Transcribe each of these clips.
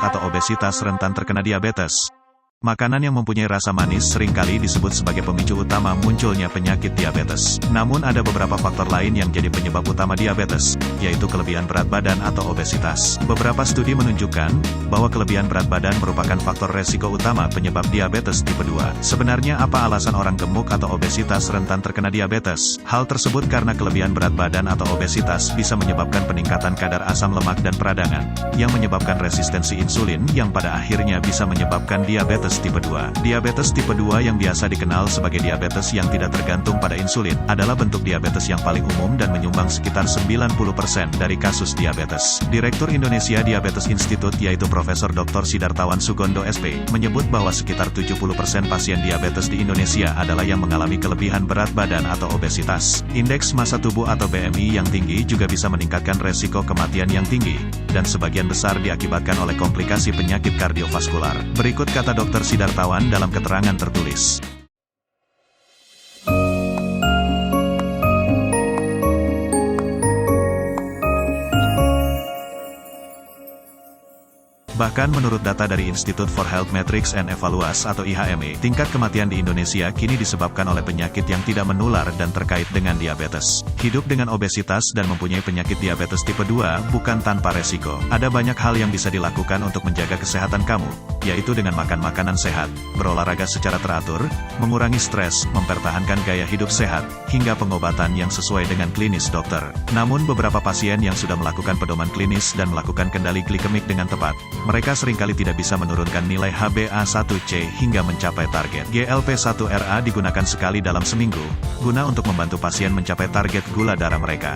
gemuk atau obesitas rentan terkena diabetes. Makanan yang mempunyai rasa manis seringkali disebut sebagai pemicu utama munculnya penyakit diabetes. Namun ada beberapa faktor lain yang jadi penyebab utama diabetes, yaitu kelebihan berat badan atau obesitas. Beberapa studi menunjukkan bahwa kelebihan berat badan merupakan faktor resiko utama penyebab diabetes tipe 2. Sebenarnya apa alasan orang gemuk atau obesitas rentan terkena diabetes? Hal tersebut karena kelebihan berat badan atau obesitas bisa menyebabkan peningkatan kadar asam lemak dan peradangan, yang menyebabkan resistensi insulin yang pada akhirnya bisa menyebabkan diabetes tipe 2. Diabetes tipe 2 yang biasa dikenal sebagai diabetes yang tidak tergantung pada insulin, adalah bentuk diabetes yang paling umum dan menyumbang sekitar 90% dari kasus diabetes. Direktur Indonesia Diabetes Institute yaitu Profesor Dr. Sidartawan Sugondo SP, menyebut bahwa sekitar 70% pasien diabetes di Indonesia adalah yang mengalami kelebihan berat badan atau obesitas. Indeks massa tubuh atau BMI yang tinggi juga bisa meningkatkan resiko kematian yang tinggi, dan sebagian besar diakibatkan oleh komplikasi penyakit kardiovaskular. Berikut kata Dr. Sidartawan dalam keterangan tertulis. Bahkan menurut data dari Institute for Health Metrics and Evaluation atau IHME, tingkat kematian di Indonesia kini disebabkan oleh penyakit yang tidak menular dan terkait dengan diabetes. Hidup dengan obesitas dan mempunyai penyakit diabetes tipe 2 bukan tanpa resiko. Ada banyak hal yang bisa dilakukan untuk menjaga kesehatan kamu, yaitu dengan makan makanan sehat, berolahraga secara teratur, mengurangi stres, mempertahankan gaya hidup sehat, hingga pengobatan yang sesuai dengan klinis dokter. Namun beberapa pasien yang sudah melakukan pedoman klinis dan melakukan kendali glikemik dengan tepat, mereka seringkali tidak bisa menurunkan nilai HbA1c hingga mencapai target. GLP-1RA digunakan sekali dalam seminggu, guna untuk membantu pasien mencapai target gula darah mereka.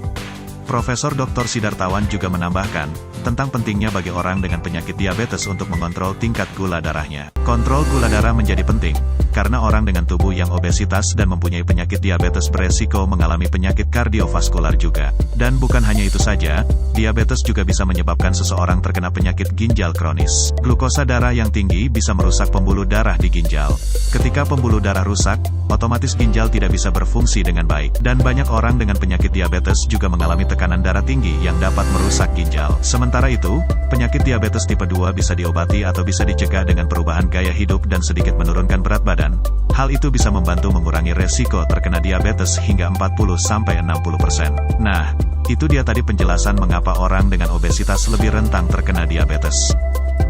Profesor Dr. Sidartawan juga menambahkan, tentang pentingnya bagi orang dengan penyakit diabetes untuk mengontrol tingkat gula darahnya. Kontrol gula darah menjadi penting, karena orang dengan tubuh yang obesitas dan mempunyai penyakit diabetes beresiko mengalami penyakit kardiovaskular juga. Dan bukan hanya itu saja, diabetes juga bisa menyebabkan seseorang terkena penyakit ginjal kronis. Glukosa darah yang tinggi bisa merusak pembuluh darah di ginjal. Ketika pembuluh darah rusak, otomatis ginjal tidak bisa berfungsi dengan baik. Dan banyak orang dengan penyakit diabetes juga mengalami tekanan darah tinggi yang dapat merusak ginjal. Sementara itu, penyakit diabetes tipe 2 bisa diobati atau bisa dicegah dengan perubahan gaya hidup dan sedikit menurunkan berat badan. Hal itu bisa membantu mengurangi resiko terkena diabetes hingga 40-60%. Nah, itu dia tadi penjelasan mengapa orang dengan obesitas lebih rentan terkena diabetes.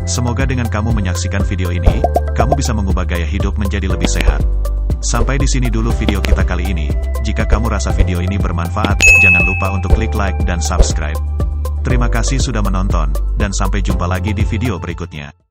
Semoga dengan kamu menyaksikan video ini, kamu bisa mengubah gaya hidup menjadi lebih sehat. Sampai di sini dulu video kita kali ini. Jika kamu rasa video ini bermanfaat, jangan lupa untuk klik like dan subscribe. Terima kasih sudah menonton, dan sampai jumpa lagi di video berikutnya.